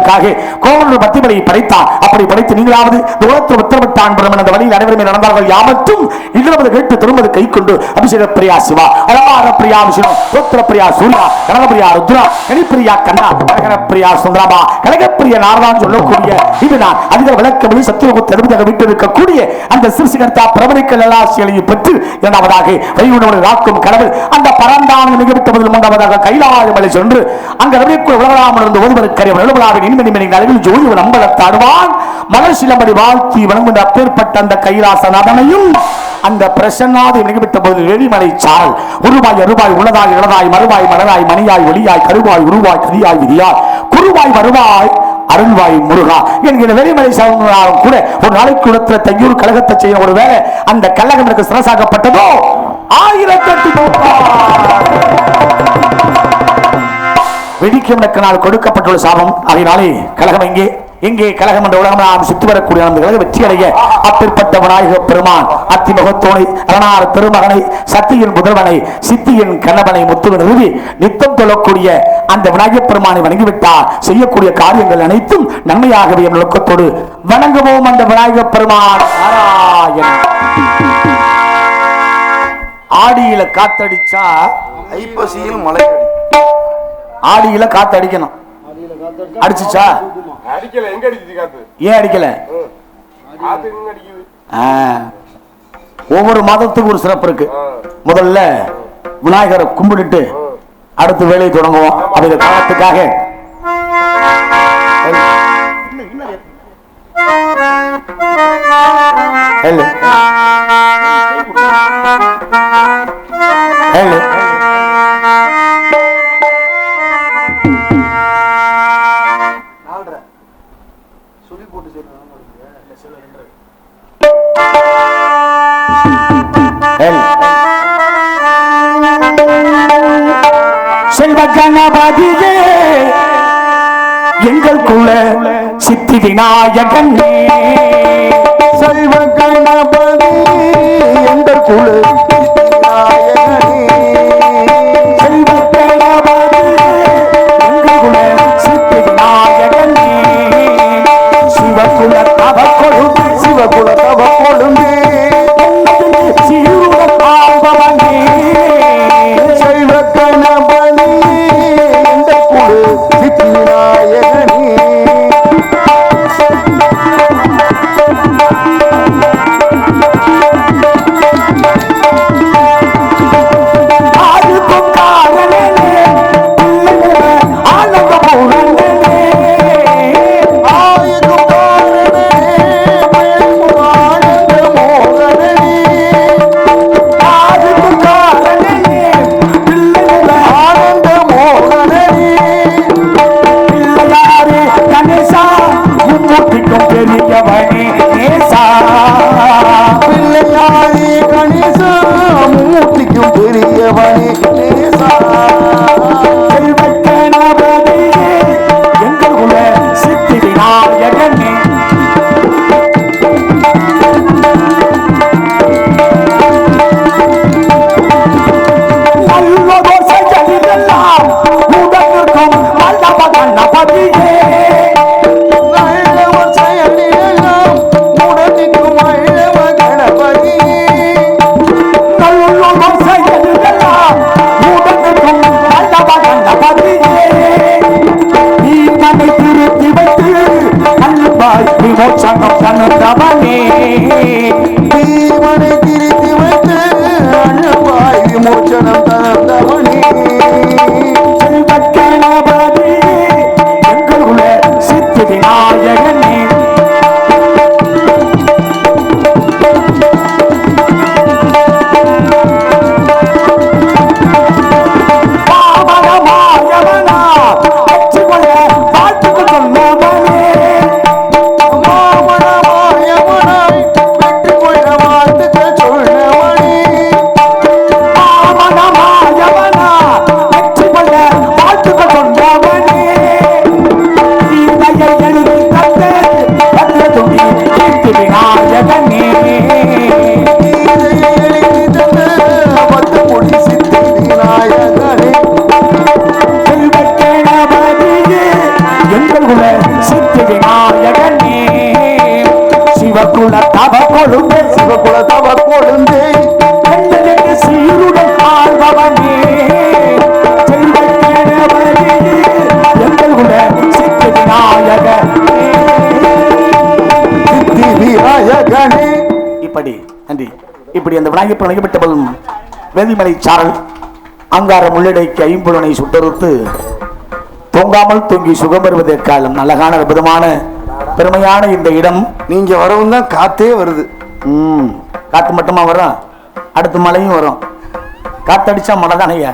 என்பதற்காக கோவலூர் பத்திமலையை படைத்தார். அப்படி படைத்து நீங்களாவது உத்தரவிட்டான் பிரமன் அந்த வழியில் அனைவருமே நடந்தார்கள். யாவற்றும் இங்கிருப்பது கேட்டு திரும்பது கை கொண்டு அபிஷேக பிரியா சிவா, அலங்கார பிரியா விஷ்ணு, ருத்ர பிரியா சூர்யா, கனகபிரியா ருத்ரா, கனிப்பிரியா கண்ணா, கனகர பிரியா சுந்தரமா, கனகப்பிரிய நாரதான் சொல்லக்கூடிய இது நான் அதிக விளக்கமொழி சத்தியகுப்த நபியாக விட்டிருக்கக்கூடிய அந்த சிறுசிகர்த்தா பிரபலிக்க நல்லாசியலையை பெற்று இரண்டாவதாக வைகுண்டவனை ராக்கும் கடவுள் அந்த பரந்தான மிகவிட்டதில் மூன்றாவதாக கைலாயமலை சென்று அங்க ரவிக்குள் உலகராமன் இருந்து ஒருவருக்கரிய எழுபலாவின் இன்ப நிம்மதி அளவில் ஜோதிவன் அம்பலத்தாடுவான் மலர்சிலம்படி வாழ்த்தி வணங்குகின்ற அப்பேற்பட்ட அந்த கைலாசநாதனையும் அந்த பிரசன்னாதி மிகவிட்ட போது எழிமலை சாரல் ரூபாய் உள்ளதாய் இளதாய் மறுவாய் மலராய் மணியாய் ஒளியாய் கருவாய் உருவாய் கதியாய் விதியாய் குருவாய் வருவாய் அருள்வாய் முருகா என்கிற வெளிமலை சாரும் கூட ஒரு நாளைக்கு இடத்துல தையூர் கழகத்தை செய்ய ஒரு வேலை அந்த கழகம் எனக்கு சிரசாகப்பட்டதோ 1008 வெடிக்கும் நாள் கொடுக்கப்பட்டுள்ள சாபம். அதனாலே கழகம் எங்கே கழகம் என்ற உலகம் நாம் சுற்றி வரக்கூடிய அந்த கழக வெற்றி அடைய அப்பேற்பட்ட விநாயக பெருமான் அத்திமுகத்தோனை அரணார் திருமகனை சத்தியின் புதல்வனை சித்தியின் கணவனை முத்துவன் நிறுவி நித்தம் தொழக்கூடிய அந்த விநாயக பெருமானை வணங்கிவிட்டார் செய்யக்கூடிய காரியங்கள் அனைத்தும் நன்மையாகவே நோக்கத்தோடு வணங்குவோம் அந்த விநாயக பெருமான். ஆடியில காத்தடிச்சா ஐப்பசியில் மழை ஆடியில காத்தடிக்கணும். அடிச்சுச்சா? அடிக்கல. எங்க அடிக்குது காத்து? ஏன் அடிக்கல? ஒவ்வொரு மாதத்துக்கு ஒரு சிறப்பு இருக்கு. முதல்ல விநாயகரை கும்பிட்டுட்டு அடுத்த வேலையை தொடங்குவோம். அந்த காலத்துக்காக செல்வ கணபதியே எங்கள் குல சித்தி விநாயகன், செல்வ கணபதி எங்கள் குல சித்தி விநாயகனே சிவகுல தவ கொழுந்து சிவகுல தவ கொழுந்து கண்ணனுக்கு சீருடன் ஆழ்பவனே எங்கள் குல சித்தி விநாயகனே சித்தி விநாயகனே. இப்படி நன்றி. இப்படி அந்த விநாயகர் வணங்கப்பட்டவளும் வேதிமலை சாரல் அங்கார முள்ளடைக்கு ஐம்புலனை சுட்டறுத்து தூங்காமல் தூங்கி சுகம் பெறுவதே காலம். அழகான அற்புதமான பெருமையான இந்த இடம். நீங்க வரவும் தான் காத்தே வருது. காத்து மட்டுமா வரும், அடுத்து மழையும் வரும். காத்தடிச்சா மழை தானையா?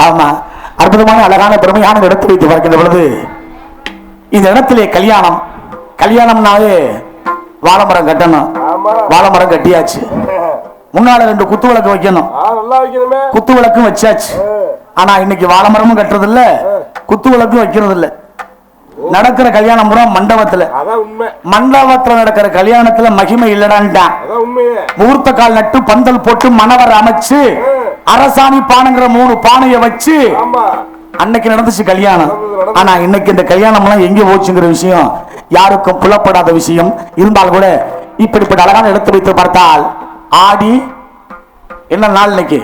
ஆமா. அற்புதமான அழகான பெருமையான இடத்தை வைத்து பார்க்கின்ற பொழுது இந்த இடத்திலே கல்யாணம். கல்யாணம்னாவே வாழைமரம் கட்டணும். வாழைமரம் கட்டியாச்சு. முன்னால 2 குத்து விளக்கு வைக்கணும். குத்து விளக்கும் வச்சாச்சு. ஆனா இன்னைக்கு வாழைமரமும் கட்டுறது இல்ல, குத்து விளக்கும் வைக்கிறது இல்ல. நடக்கிற கல்யாணம் பூரா மண்டபத்துல. மண்டபத்துல நடக்கிற கல்யாணத்துல மகிமை இல்லடான்ட்டான். முகூர்த்த கால் நட்டு பந்தல் போட்டு மணவர் அமைச்சு அரசாணி பானைங்கிற 3 பானையை வச்சு அன்னைக்கு நடந்துச்சு கல்யாணம். ஆனா இன்னைக்கு இந்த கல்யாணம் எல்லாம் எங்க போச்சுங்கிற விஷயம் யாருக்கும் புலப்படாத விஷயம். இருந்தாலும் கூட இப்படிப்பட்ட அழகான இடத்தை வைத்து பார்த்தால் ஆடி என்ன நாள் இன்னைக்கு?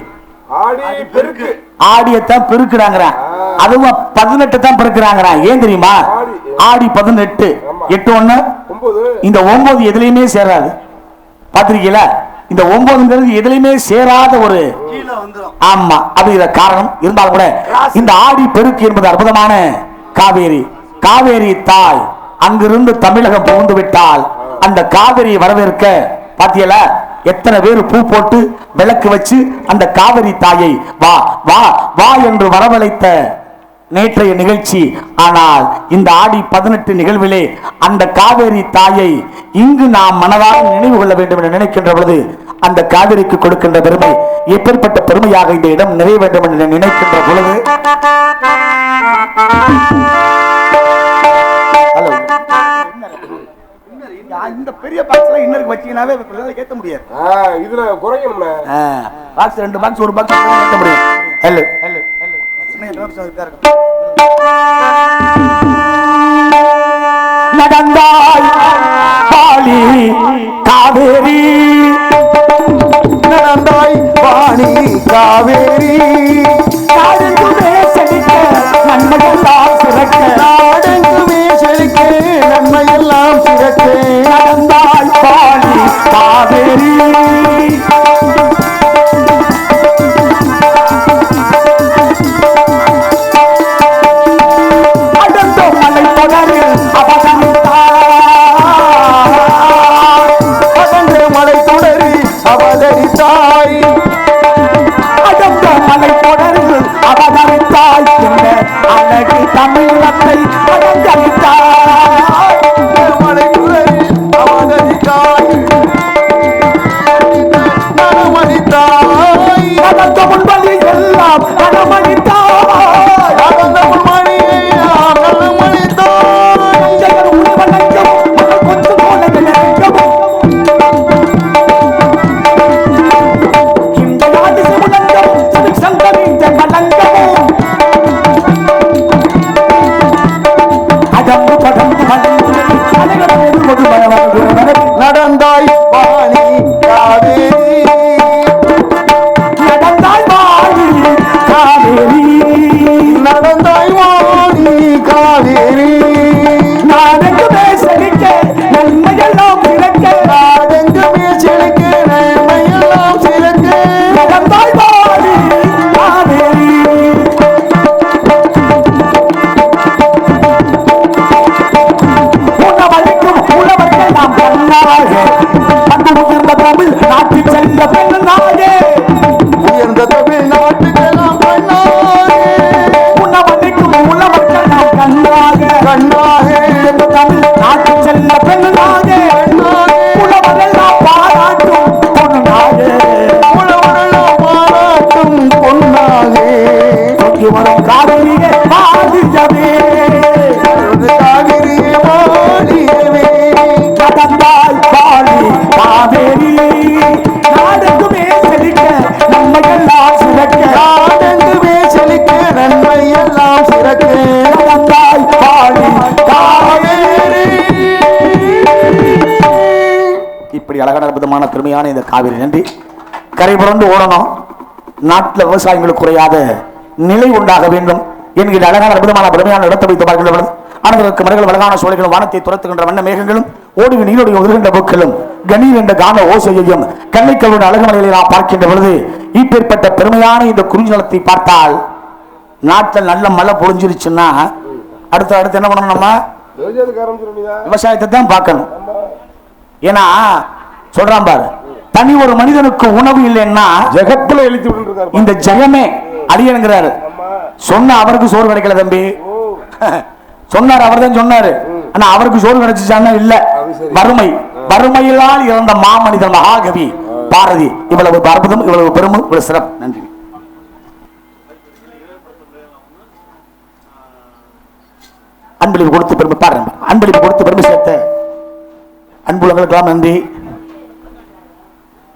ஆடியத்தான் பெருக்குறாங்க. அதுவும் 18 தான் பெருக்குறாங்க. ஏன் தெரியுமா? ஆடி 18 8 1 இந்த 9 எதுலையுமே சேராது. பாத்திருக்கீங்களா? இந்த 9ங்கிறது எதுலையுமே சேராத ஒரு ஆமா அப்படிங்கிற காரணம். இருந்தாலும் கூட இந்த ஆடி பெருக்கு என்பது அற்புதமான காவேரி. காவேரி தாய் அங்கிருந்து தமிழகம் புகுந்து விட்டால் அந்த காவிரியை வரவேற்க பாத்தியல எத்தனை பேர் பூ போட்டு விளக்கு வச்சு அந்த காவிரி தாயை வா வா வா என்று வரவழைத்த நேற்றைய நிகழ்ச்சி. ஆனால் இந்த ஆடி 18 நிகழ்விலே அந்த காவேரி தாயை இங்கு நாம் மனதாக நினைவு கொள்ள வேண்டும் என்று நினைக்கின்ற பொழுது அந்த காவிரிக்கு கொடுக்கின்ற பெருமை எப்பேற்பட்ட பெருமையாக இந்த இடம் நிறைய வேண்டும் என்று நினைக்கின்ற பொழுது இந்த பெரிய பாக்ஸ்ல இன்னருக்கு வச்சீங்கனாவே கேட்க முடியாது. இதுல குறையும் பாக்ஸ் 2 பாக்ஸ் ஒரு பாக்ஸ் கேட்க முடியும். ஹலோ ஹலோ ஹலோ நடந்தாய் பாலி காவேரி நடந்தாய் வாணி காவேரி நாடெங்குமே செழிக்க நன்மையெல்லாம் சிறக்க நாடெங்குமே செழிக்க நன்மையெல்லாம் சிறக்க நடந்தாய் பாலி காவேரி தமிழத்தை முன்பதி எல்லாம் நடந்தாய் வாணி காவேரி நடந்தாய் வாணி காவேரி நடந்தாய் வாணி காவேரி நாடெங்குமே செழிக்க நன்மையெல்லாம் சிறக்க நாடெங்குமே செழிக்க நன்மையெல்லாம் சிறக்க நடந்தாய் வாணி காவேரி உணவளிக்கும் உழவர்கள் நாம் கண்ணாக வந்து உயர்ந்த தமிழ் நாட்டு செல்ல பெண்ணாக உயர்ந்த தமிழ்நாட்டுக்கெல்லாம் கண்ணாக உணவளிக்கும் உழவர்கள் நாம் கண்ணாக கண்ணாக உயர்ந்த தமிழ் நாட்டு செல்ல பெண்ணாக உழவர்கள் நாம் பாராட்டும் பொண்ணாக உழவரெல்லாம் பாராட்டும் பொன்னாக தொங்கி வரும் காவிரியே பாதியவே காவிரியே வாழியவே நடந்தாய் பாடி காவேரி நாடெங்குமே செழிக்க நன்மையெல்லாம் சிறக்க நாடெங்குமே செழிக்க நன்மையெல்லாம் சிறக்க நடந்தாய் பாடி காவேரி இப்படி அழகான அற்புதமான பெருமையான இந்த காவிரி நன்றி. கரை புரண்டு ஓடணும், நாட்டில் விவசாயிகளுக்கு குறையாத நிலை உண்டாக வேண்டும் என்கிற அழகான அற்புதமான பெருமையான இடத்தை வைத்து பார்க்கின்றவர்கள் ஆனதற்கு மரங்கள் அழகான சோலைகளும் வானத்தை துரத்துகின்ற வண்ண மேகங்களும் ஓடுவி நீருடைய உதிர்கின்ற பூக்களும் கணீர் என்ற கான ஓசையையும் கண்ணைக்கல்வின் அழகு மலைகளை நாம் பார்க்கின்ற பொழுது இப்பேற்பட்ட பெருமையான இந்த குறிஞ்சி நிலத்தை பார்த்தால் நாட்டில் நல்ல மழை பொழிஞ்சிருச்சுன்னா அடுத்து என்ன பண்ணணும்? நம்ம விவசாயத்தை தான் பார்க்கணும். ஏன்னா சொல்றான் பாரு, தனி ஒரு மனிதனுக்கு உணவு இல்லைன்னா ஜெகத்துல எழுதி விட்டு இந்த ஜெகமே அழியனுங்கிறாரு. சொன்ன அவருக்கு சோறு கிடைக்கல தம்பி, சொன்னார், அவர் தான் சொன்னாரு. ஆனா அவருக்கு சோறு கிடைச்சிச்சான்னா இல்ல. வறுமையிலால் இறந்த மாமனிதன் மகாகவி பாரதி. இவ்வளவு அற்புதம், இவ்வளவு பெருமை, இவ்வளவு சிறப்பு. நன்றி. அன்பளிப்பு கொடுத்து பெருமை பாருங்க, அன்பளிப்பு கொடுத்து பெருமை சேர்த்த அன்புலங்களுக்கெல்லாம் நன்றி.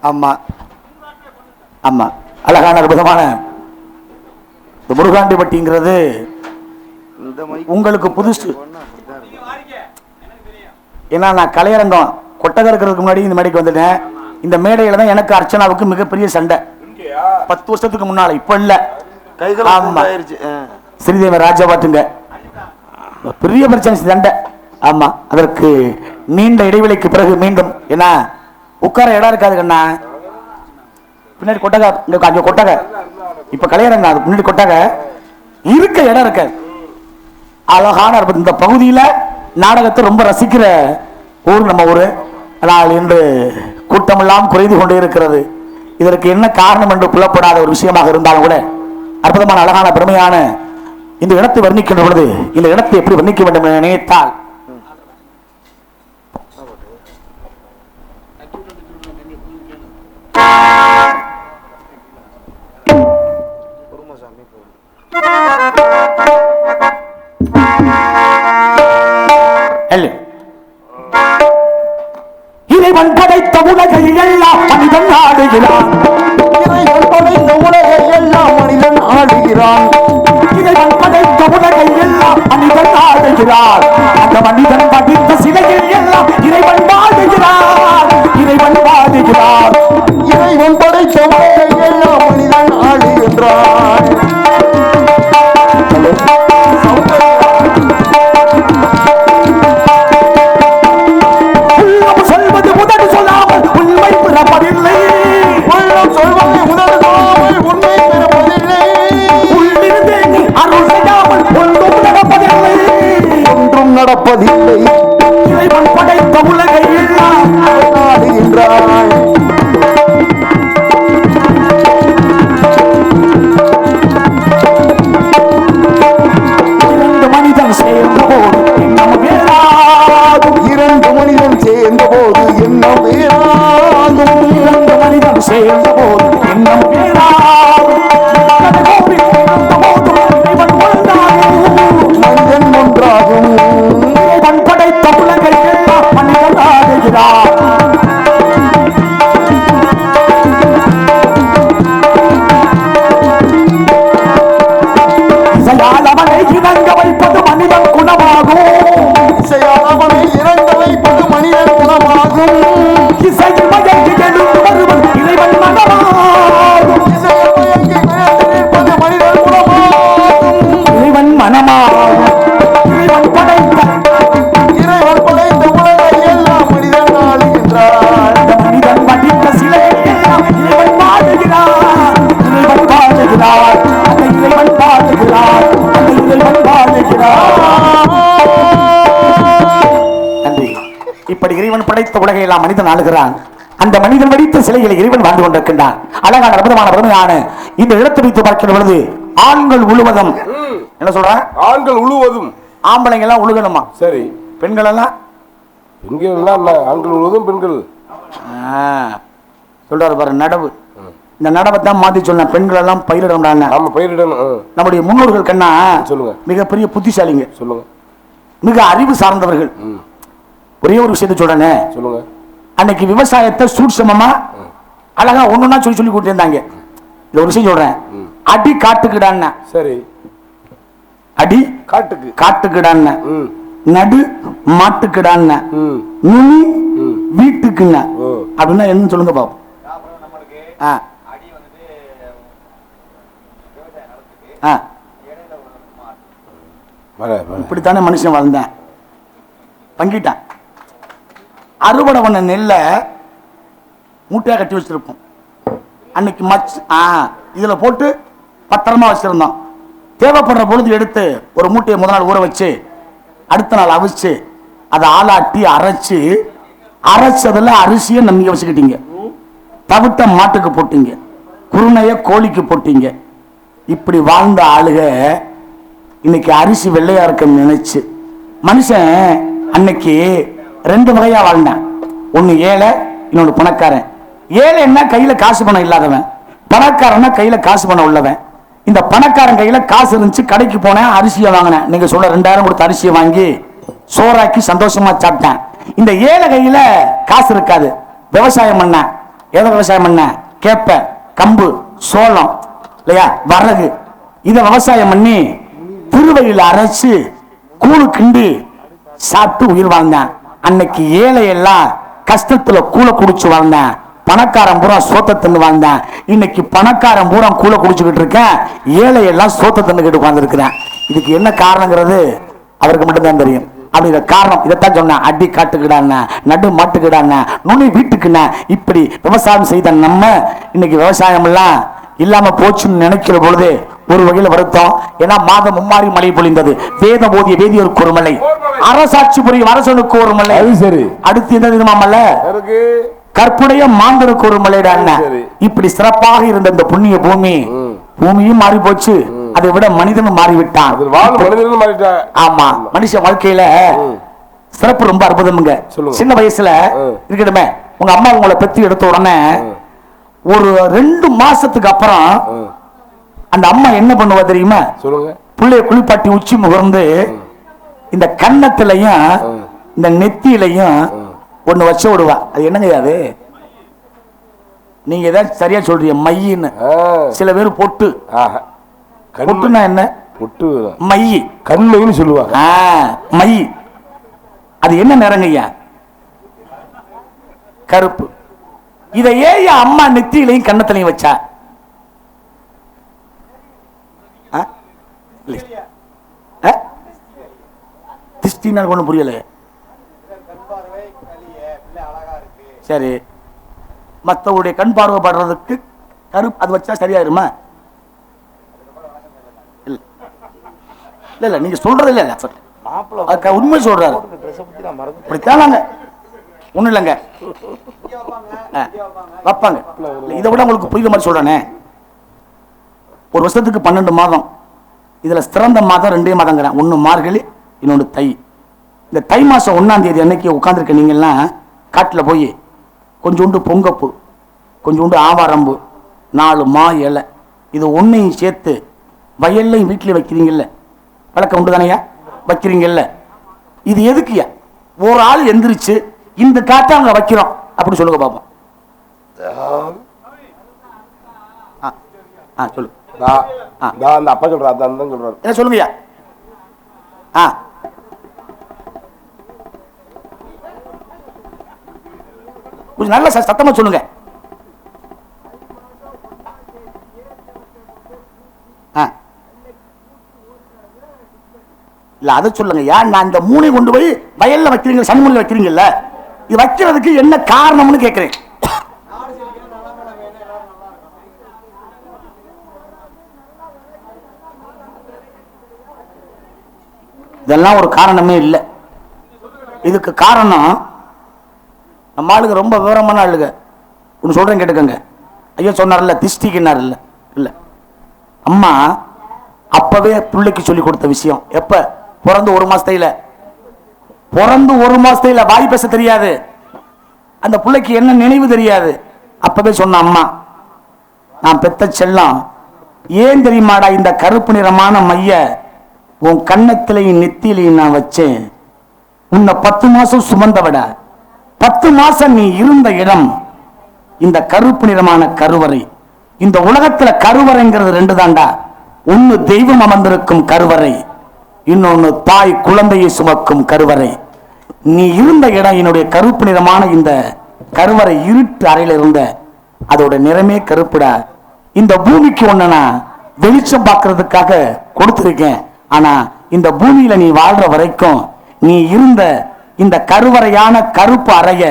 ஆமா ஆமா, அழகான அற்புதமான இந்த முருகாண்டிப்பட்டிங்கிறது உங்களுக்கு புதுசு. ஏன்னா நான் கலையரங்கம் கொட்டகை இருக்கிறதுக்கு முன்னாடி இந்த மேடைக்கு வந்துட்டேன். இந்த மேடையில தான் எனக்கு அர்ச்சனாவுக்கு மிகப்பெரிய சண்டை 10 வருஷத்துக்கு முன்னால, இப்ப இல்ல. ஸ்ரீதேவி ராஜா பாட்டுங்க பெரிய பிரச்சனை சண்டை. ஆமா, அதற்கு நீண்ட இடைவெளிக்கு பிறகு மீண்டும் ஏன்னா உட்கார இடம் இருக்காது கண்ணா. பின்னாடி கொட்டகை, இங்க கொட்டகை, இப்ப கலையரங்க அதுக்கு முன்னாடி கொட்டகை இருக்க இடம் இருக்காது. அழகான இந்த பகுதியில நாடகத்தை ரொம்ப ரசிக்கிற ஊர் நம்ம ஊரு. ஆனால் இன்று கூட்டமெல்லாம் குறைந்து கொண்டே இருக்கிறது. இதற்கு என்ன காரணம் என்று புலப்படாத ஒரு விஷயமாக இருந்தாலும் கூட அற்புதமான அழகான பெருமையான இந்த இடத்தை வர்ணிக்கின்ற பொழுது இந்த இடத்தை எப்படி வர்ணிக்க வேண்டும் என நினைத்தால் இறைவன் படைத்த உலகை எல்லாம் மனிதன் ஆடுகிறான். இறைவன் படைத்த உலகை எல்லாம் மனிதன் ஆடுகிறான். இறைவன் படைத்த உலகை எல்லாம் மனிதன் ஆடுகிறான். அந்த மனிதன் படித்த சிலையில் எல்லாம் இறைவன் வாடுகிறான். இறைவன் வாடுகிறான். இறைவன் படைத்த உலகை எல்லாம் மனிதன் ஆடுகின்றான். சொல்வது முதல் சொல்லாமல் உண்மை பிறப்பதில்லை. உள்ளம் சொல்வதை முதல் சொல்லாமல் உண்மை பெறுவதில்லை. உள்ளிருந்தே நீ அருள் செய்யாமல் ஒன்றும் நடப்பதில்லை. ஒன்றும் நடப்பதில்லை. இறைவன் படைத்த உலகை எல்லாம் ஆடுகின்றான். இரண்டு மனிதன் சேர்ந்த போது இன்னும் வேறாகும். இரண்டு மனிதன் சேர்ந்த போது என்ன வேறாகும். இரண்டு மனிதன் சேர்ந்த போது இன்னும் வேறாகும். மனிதன் ஒன்றாகும். இறைவன் படைத்த உலகை எல்லாம் மனிதன் ஆடுகிறான். இசையால் அவனை இணங்க வைப்பது மனிதன் குணமாகும். இசையால் அவனை இறங்க வைப்பது மனிதன் குணமாகும். இசையில் மயங்கி எழுந்து வருவது இறைவன் மனமாகும். இசையில் மயங்கி விழுந்து நிற்பது மனிதன் குணமாகும். இறைவன் மனமாகும். இறைவன் படைத்த உலகை எல்லாம் மனிதன் ஆளுகின்றான். அந்த மனிதன் வடித்த சிலையை எல்லாம் இறைவன் வாழுகிறார். இறைவன் வாழுகிறார். அந்த இறைவன் வாழுகிறார். அந்த இறைவன் வாழுகிறார். நன்றி. இப்படி இறைவன் படைத்த உலகை எல்லாம் மனிதன் ஆளுகிறான். அந்த மனிதன் வடித்த சிலைகளை இறைவன் வாழ்ந்து கொண்டிருக்கின்றான். அழகான அற்புதமான பெருமையான இந்த இடத்தை வைத்து பார்க்கிற பொழுது ஆண்கள் உழுவதும் என்ன சொல்ற? ஆண்கள் உழுவதும் ஆம்பளைங்க எல்லாம் உழுகணுமா? சரி. பெண்கள் எல்லாம் பெண்கள் எல்லாம் ஆண்கள் உழுவதும் பெண்கள் சொல்றாரு பாரு நடவு. இந்த நடவை தான் மாத்தி சொன்ன பெண்கள் எல்லாம் பயிரிடணும். ஆமா, பயிரிடணும். நம்முடைய முன்னோர்கள் கண்ணா சொல்லுங்க, மிகப்பெரிய புத்திசாலிங்க, சொல்லுங்க, மிக அறிவு சார்ந்தவர்கள். ஒரே ஒரு விஷயத்தை சொல்றேனே, சொல்லுங்க. அன்னைக்கு விவசாயத்தை சூட்சமமா அழகா ஒண்ணுன்னா சொல்லி சொல்லி கூட்டி இருந்தாங்க. இந்த ஒரு விஷயம் சொல்றேன். அடி காட்டுக்கிடான்னா, சரி, அடி காட்டுக்கு காட்டுக்கிடான்னா, நடு மாட்டுக்கிடான்னா, நுனி வீட்டுக்குன்னா, அப்படின்னா என்னன்னு சொல்லுங்க பாப்போம். ஆ ஆ இப்படித்தானே மனுஷன் வாழ்ந்தேன். பங்கிட்டான். அறுவடை பண்ண நெல்லை மூட்டையா கட்டி வச்சிருப்போம். அன்னைக்கு இதுல போட்டு பத்திரமா வச்சிருந்தோம். தேவைப்படுற பொழுது எடுத்து ஒரு மூட்டையை முதல் நாள் ஊற வச்சு அடுத்த நாள் அவிச்சு அதை ஆளாட்டி அரைச்சதுல அரிசியை நம்பிக்கை வச்சுக்கிட்டீங்க. தவிட்ட மாட்டுக்கு போட்டீங்க, குருணைய கோழிக்கு போட்டீங்க. இப்படி வாழ்ந்த ஆளுக இன்னைக்கு அரிசி வெள்ளையா இருக்குன்னு நினைச்சு மனுஷன் அன்னைக்கு 2 வகையா வாழ்ந்தான். ஒன்னு ஏழை, இன்னொன்னு பணக்காரன். ஏழைன்னா கையில காசு பணம் இல்லாதவன், பணக்காரன்னா கையில காசு பணம் உள்ளவன். இந்த பணக்காரன் கையில காசு இருந்துச்சு, கடைக்கு போனேன், அரிசியை வாங்கினேன். நீங்க சொல்ல 2000 கொடுத்த அரிசியை வாங்கி சோறாக்கி சந்தோஷமா சாப்பிட்டேன். இந்த ஏழை கையில காசு இருக்காது. விவசாயம் பண்ண, எதை விவசாயம் பண்ண? கேப்ப, கம்பு, சோளம் இல்லையா, வரகு. இத விவசாயம் பண்ணி திருவையில் அரைச்சு கூழு கிண்டி சாப்பிட்டு உயிர் வாழ்ந்தான். அன்னைக்கு ஏழை எல்லாம் கஷ்டத்துல கூழ குடிச்சு வாழ்ந்தேன். பணக்காரன் பூரா சோத்த தின்னு வாழ்ந்தேன். இன்னைக்கு பணக்காரன் பூரா கூழ குடிச்சுக்கிட்டு இருக்கேன், ஏழை எல்லாம் சோத்த தின்னுக்கிட்டு உட்கார்ந்துருக்கிறேன். இதுக்கு என்ன காரணங்கிறது அவருக்கு மட்டும்தான் தெரியும். அப்படிங்கிற காரணம் இதைத்தான் சொன்னேன். அடி காட்டுக்கிடான, நடு மாட்டுக்கிடான, நுனி வீட்டுக்குன. இப்படி விவசாயம் செய்த நம்ம இன்னைக்கு விவசாயம் எல்லாம் இல்லாம போச்சுன்னு நினைக்கிற பொழுது ஒரு வகையில வருத்தம். ஏன்னா மாதம் மும்மாறி மழை பொழிந்தது. வேதம் போதிய வேதியருக்கு ஒரு மலை, அரசாட்சி புரியும் அரசனுக்கு ஒரு மலை. சரி, அடுத்து என்ன தெரியுமா மலை? கற்புடைய மாந்தருக்கு ஒரு மலைடான. இப்படி சிறப்பாக இருந்த இந்த புண்ணிய பூமியும் மாறி போச்சு. அதை விட மனிதனும் மாறிவிட்டான். ஆமா, மனுஷ வாழ்க்கையில சிறப்பு ரொம்ப அற்புதமுங்க. சின்ன வயசுல இருக்கட்டுமே, உங்க அம்மா உங்களை பெத்து எடுத்த உடனே ஒரு 2 மாசத்துக்கு அப்புறம் அந்த அம்மா என்ன பண்ணுவா தெரியுமா? சொல்லுங்க. புள்ளைய குளிப்பாட்டி உச்சி முகர்ந்து இந்த கன்னத்திலையும் இந்த நெத்தியிலையும் ஒண்ணு வச்சு விடுவா. அது என்னங்க அது? நீங்க ஏதாவது சரியா சொல்றீங்க, மையின்னு. சில பேர் பொட்டு. பொட்டுனா என்ன? பொட்டு மை, கண்மைன்னு சொல்லுவாங்க. மை. அது என்ன நிறங்கய்யா? கருப்பு. இதை ஏன் அம்மா நெத்தியிலையும் கன்னத்திலையும் வச்சா? திஷ்டினா ஒண்ணு புரியல. சரி, மற்றவருடைய கண் பார்வை படுறதுக்கு கருப்பு அது வச்சா சரியாயிருமா? இல்ல இல்ல, நீங்க சொல்றது இல்ல, உண்மை சொல்றாரு. இப்படித்தானாங்க, ஒண்ணு இல்லைங்க, வைப்பாங்க. இதை விட உங்களுக்கு புரியுற மாதிரி சொல்றேனே. ஒரு வருஷத்துக்கு 12 மாதம். இதுல சிறந்த மாதம் 2 மாதங்கிறேன். ஒன்னு மார்கழி, இன்னொன்று தை. இந்த தை மாசம் 1ஆம் தேதி அன்னைக்கு உட்காந்துருக்க நீங்கெல்லாம் காட்டுல போய் கொஞ்சோண்டு பொங்கப்பூ, கொஞ்சோண்டு ஆவாரம்பு, 4 மா இலை, இது ஒன்னையும் சேர்த்து வயல்லையும் வீட்டிலையும் வைக்கிறீங்கல்ல, வழக்கம் உண்டு தானையா? வைக்கிறீங்கல்ல. இது எதுக்குயா? ஒரு ஆள் எந்திரிச்சு இந்த காட்டை அங்க வைக்கிறோம் அப்படி சொல்லுங்க பாப்போம். சொல்லு. அப்பா சொல்றாரு. என்ன சொல்லுங்கய்யா? கொஞ்சம் நல்ல சத்தமா சொல்லுங்க. இல்ல அதை சொல்லுங்க. நான் இந்த 3 கொண்டு போய் வயல்ல வைக்கிறீங்க, சனிமொழி வைக்கிறீங்கல்ல, இது வைக்கிறதுக்கு என்ன காரணம்னு கேட்கிறேன். இதெல்லாம் ஒரு காரணமே இல்லை. இதுக்கு காரணம் நம்ம ஆளுங்க ரொம்ப விவரமான ஆளுங்க. ஒன்று சொல்றேன் கேட்டுக்கங்க. ஐயா சொன்னார்ல, திஷ்டிக்குன்னார் இல்ல இல்ல, அம்மா அப்பவே பிள்ளைக்கு சொல்லி கொடுத்த விஷயம். எப்ப? பிறந்து 1 மாசத்தையில வாய் பேச தெரியாது, அந்த பிள்ளைக்கு என்ன நினைவு தெரியாது. அப்பவே சொன்ன அம்மா, நான் பெத்த செல்லம், ஏன் தெரியுமாடா இந்த கருப்பு நிறமான மைய உன் கன்னத்திலையும் நெத்திலையும் நான் வச்சேன். உன்னை 10 மாசம் சுமந்தவிட 10 மாசம் நீ இருந்த இடம் இந்த கருப்பு நிறமான கருவறை. இந்த உலகத்துல கருவறைங்கிறது 2 தாண்டா. ஒன்னு தெய்வம் அமர்ந்திருக்கும் கருவறை, இன்னொன்னு தாய் குழந்தையை சுமக்கும் கருவறை. நீ இருந்த இடம் என்னுடைய கருப்பு நிறமான இந்த கருவறை இருட்டு அறையில இருந்த அதோட நிறமே கருப்புடா. இந்த பூமிக்கு ஒண்ணு வெளிச்சம் பார்க்கறதுக்காக கொடுத்திருக்கேன். ஆனா இந்த பூமியில நீ வாழ்ற வரைக்கும் நீ இருந்த இந்த கருவறையான கருப்பு அறைய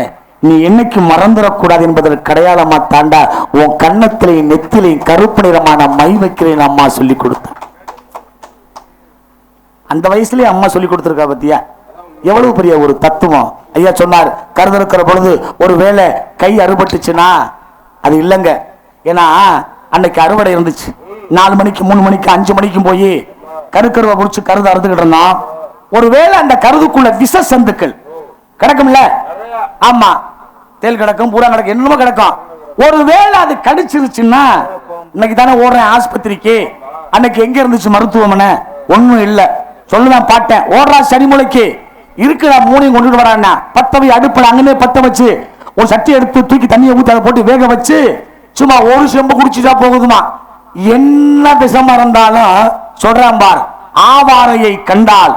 நீ என்னைக்கு மறந்துடக்கூடாது என்பதற்கு அடையாளமா தாண்டா உன் கண்ணத்திலே நெத்திலே கருப்பு நிறமான மை வைக்கிறேன் அம்மா சொல்லி கொடுத்த. அந்த வயசுலயே அம்மா சொல்லி கொடுத்திருக்கா பத்தியா, எவ்வளவு பெரிய ஒரு தத்துவம். ஐயா சொன்னார், கருதிருக்கிற பொழுது ஒரு வேளை கை அறுபட்டுச்சுன்னா அது இல்லைங்க. ஏன்னா அன்னைக்கு அறுவடை இருந்துச்சு. 4 மணிக்கு 3 மணிக்கு 5 மணிக்கும் போய் கருக்கருவை முடிச்சு கருது அறுத்துக்கிட்டு இருந்தோம். ஒருவேளை அந்த கருதுக்குள்ள விஷ சந்துக்கள் கிடக்கும்ல, ஆமா, தேல் கிடக்கும், பூரா கிடக்கும், என்னமோ கிடக்கும். ஒருவேளை அது கடிச்சிருச்சுன்னா, இன்னைக்கு தானே ஓடுறேன் ஆஸ்பத்திரிக்கு, அன்னைக்கு எங்க இருந்துச்சு மருத்துவமனை? ஒண்ணும் இல்ல. சொல்லுதான் பாட்டேன், ஓடுறா சனிமூலைக்கு இருக்குடா, மூணையும் கொண்டுட்டு வரான்னா பத்தவை அடுப்பில் அங்கனே பத்த வச்சு ஒரு சட்டி எடுத்து தூக்கி தண்ணியை ஊற்றி அதை போட்டு வேக வச்சு சும்மா ஒரு செம்பு குடிச்சுட்டா போகுதுமா. என்ன விஷமா இருந்தாலும் சொல்றான் பார், ஆவாரையை கண்டால்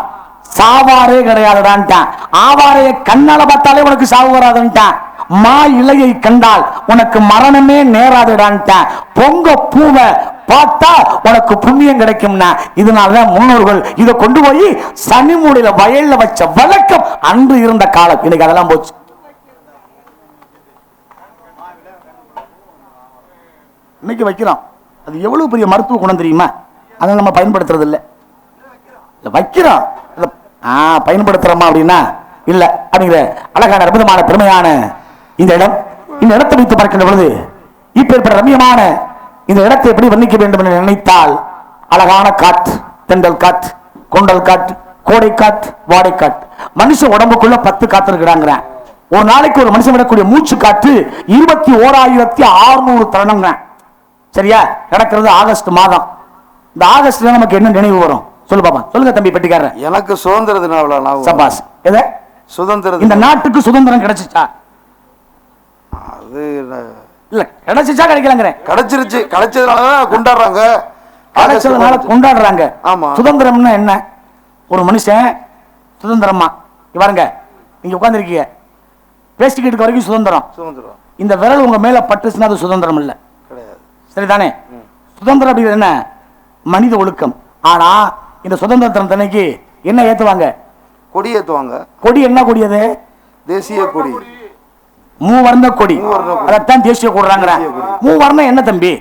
சாவாரே கிடையாதுடான்ட்டான். ஆவாரையை கண்ணால பார்த்தாலே உனக்கு சாவு வராதுன்ட்டான். மா இலையை கண்டால் உனக்கு மரணமே நேராதுடான்ட்டான். பொங்க பூவை பார்த்தா உனக்கு புண்ணியம் கிடைக்கும்னா. இதனாலதான் முன்னோர்கள் இதை கொண்டு போய் சனிமூலையில வயல்ல வச்ச வழக்கம் அன்று இருந்த காலம். இன்னைக்கு அதெல்லாம் போச்சு. இன்னைக்கு வைக்கிறோம். அது எவ்வளவு பெரிய மருத்துவ குணம் தெரியுமா? அதை நம்ம பயன்படுத்துறது இல்லை. வைக்கிறோம், பயன்படுத்துறோமா அப்படின்னா இல்ல. அப்படிங்கிற அழகான அற்புதமான பெருமையான இந்த இடம், இந்த இடத்தை வைத்து பார்க்கின்ற பொழுது இப்ப ரம்யமான இந்த இடத்தை எப்படி வர்ணிக்க வேண்டும் என்று நினைத்தால், அழகான காற்று, தென்றல் காற்று, கொண்டல் காற்று, கோடை காற்று, வாடை காற்று. மனுஷ உடம்புக்குள்ள 10 காற்று இருக்கிறாங்க. ஒரு நாளைக்கு ஒரு மனுஷன் விடக்கூடிய மூச்சு காற்று 21,600 தருணங்க. சரியா? நடக்கிறது ஆகஸ்ட் மாதம். இந்த ஆகஸ்ட்ல நமக்கு என்ன நினைவு வரும் சொல்லு பாப்பா? சொல்லுங்க தம்பி பெட்டிக்காரர். எனக்கு சுதந்திர தின விழா. சபாஸ். எதை? சுதந்திர. இந்த நாட்டுக்கு சுதந்திரம் கிடைச்சிச்சா? அது இல்ல, கிடைச்சிச்சா கிடைக்கலங்கிறேன். கிடைச்சிருச்சு. கிடைச்சதுனாலதான் கொண்டாடுறாங்க. கிடைச்சதுனால கொண்டாடுறாங்க. ஆமா. சுதந்திரம்னா என்ன? ஒரு மனுஷன் சுதந்திரமா பாருங்க, நீங்க உட்கார்ந்து இருக்கீங்க, பேசிக்கிட்டு வரைக்கும் சுதந்திரம். சுதந்திரம். இந்த விரல் உங்க மேல பட்டுச்சுன்னா அது சுதந்திரம் இல்ல. கிடையாது. சரிதானே? சுதந்திரம் அப்படிங்கிறது என்ன? மனித ஒழுக்கம். ஆனா இந்த சுதந்திர தினக்கு என்ன ஏத்துவாங்க? கொடி ஏத்துவாங்க. கொடி என்ன கொடி? அது தேசிய கொடி, மூவர்ண கொடி. அதான் தேசிய கொடிறாங்க. மூவர்ணம் என்ன தம்பி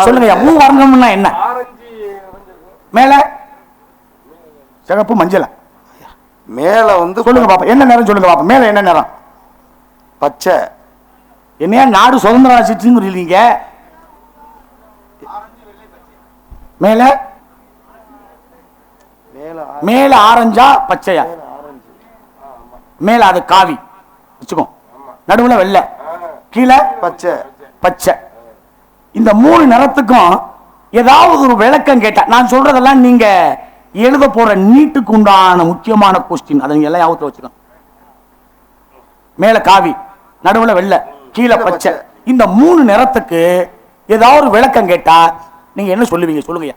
சொல்லுங்க? மூவர்ணம்னா என்ன? மேல சிகப்பு மஞ்சள், மேல சொல்லுங்க பாப்பா, என்ன நேரம் சொல்லுங்க பாப்பா? மேல என்ன நேரம்? பச்சை. என்னையா நாடு சுதந்திரம் ஆச்சுன்னு சொல்றீங்க? மேல மேல ஆரஞ்சா பச்சையா? மேல அது காவி வச்சுக்கோ, நடுவுல வெள்ளை, கீழே பச்சை. பச்சை. இந்த 3 நிறத்துக்கும் ஏதாவது ஒரு விளக்கம் கேட்டா, நான் சொல்றதெல்லாம் நீங்க எழுத போற நீட்டுக்கு உண்டான முக்கியமான கொஸ்டின். அதை நீங்க எல்லாம் ஞாபகத்துல வச்சுக்கோ. மேல காவி, நடுவுல வெள்ளை, கீழே பச்சை. இந்த 3 நிறத்துக்கு ஏதாவது ஒரு விளக்கம் கேட்டா நீங்க என்ன சொல்லுவீங்க? சொல்லுங்க.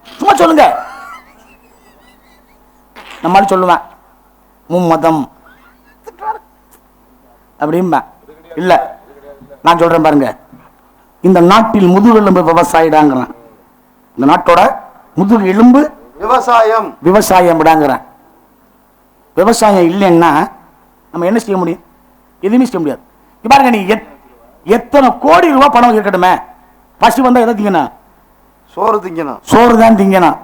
சும்மா சொல்லுங்க. நம்மளால சொல்லுவேன் மும்மதம் அப்படின்பா. இல்ல, நான் சொல்றேன் பாருங்க. இந்த நாட்டில் முதுகெலும்பு விவசாயிடாங்கிறேன். இந்த நாட்டோட முதுகு எலும்பு விவசாயம். விவசாயம் விடாங்கிறேன். விவசாயம் இல்லைன்னா நம்ம என்ன செய்ய முடியும்? எதுவுமே செய்ய முடியாது. பாருங்க, நீ எத்தனை கோடி ரூபாய் பணம் இருக்கட்டுமே, பசி வந்தா எதை திங்கணும்? சோறு திங்கணும். சோறு தான் திங்கணும்.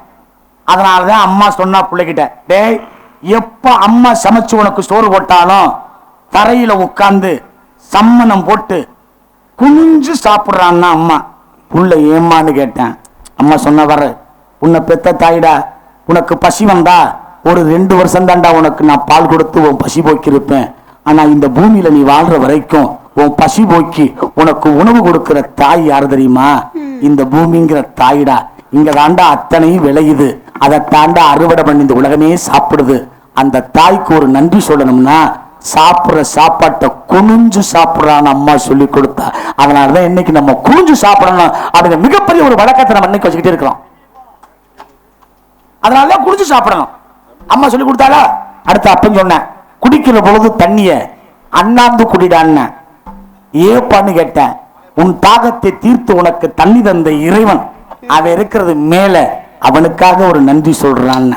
அதனாலதான் அம்மா சொன்னா பிள்ளைகிட்ட, டேய், எப்ப அம்மா சமைச்சு உனக்கு சோறு போட்டாலும் தரையில உட்கார்ந்து சம்மணம் போட்டு குனிஞ்சு சாப்பிடுறான்னா அம்மா. புள்ள ஏமான்னு கேட்டேன். அம்மா சொன்ன வர, உன்னை பெத்த தாயிடா, உனக்கு பசி வந்தா ஒரு 2 வருஷம் தாண்டா உனக்கு நான் பால் கொடுத்து உன் பசி போக்கிருப்பேன். ஆனா இந்த பூமியில நீ வாழ்ற வரைக்கும் உன் பசி போக்கி உனக்கு உணவு கொடுக்கிற தாய் யாரு தெரியுமா? இந்த பூமிங்கிற தாயிடா. இங்க தாண்டா அத்தனையும் விளையுது, அதை தாண்டா அறுவடை பண்ணி இந்த உலகமே சாப்பிடுது. அந்த தாய்க்கு ஒரு நன்றி சொல்லணும்னா சாப்பிடுற சாப்பாட்டை குனிஞ்சு சாப்பிடுறான்னு அம்மா சொல்லி கொடுத்தா. அதனாலதான் இன்னைக்கு நம்ம குனிஞ்சு சாப்பிடணும் அப்படிங்கிற மிகப்பெரிய ஒரு வழக்கத்தை நம்ம இன்னைக்கு வச்சுக்கிட்டே இருக்கிறோம். அதனாலதான் குனிஞ்சு சாப்பிடணும். அம்மா சொல்லி கொடுத்தாலா? அடுத்த அப்பன் சொன்னேன், குடிக்கிற பொழுது தண்ணிய அண்ணாந்து குடிடான்னு. ஏப்பான்னு கேட்டேன். உன் தாகத்தை தீர்த்து உனக்கு தண்ணி தந்த இறைவன் அவன் இருக்கிறது மேல, அவனுக்காக ஒரு நன்றி சொல்றான்.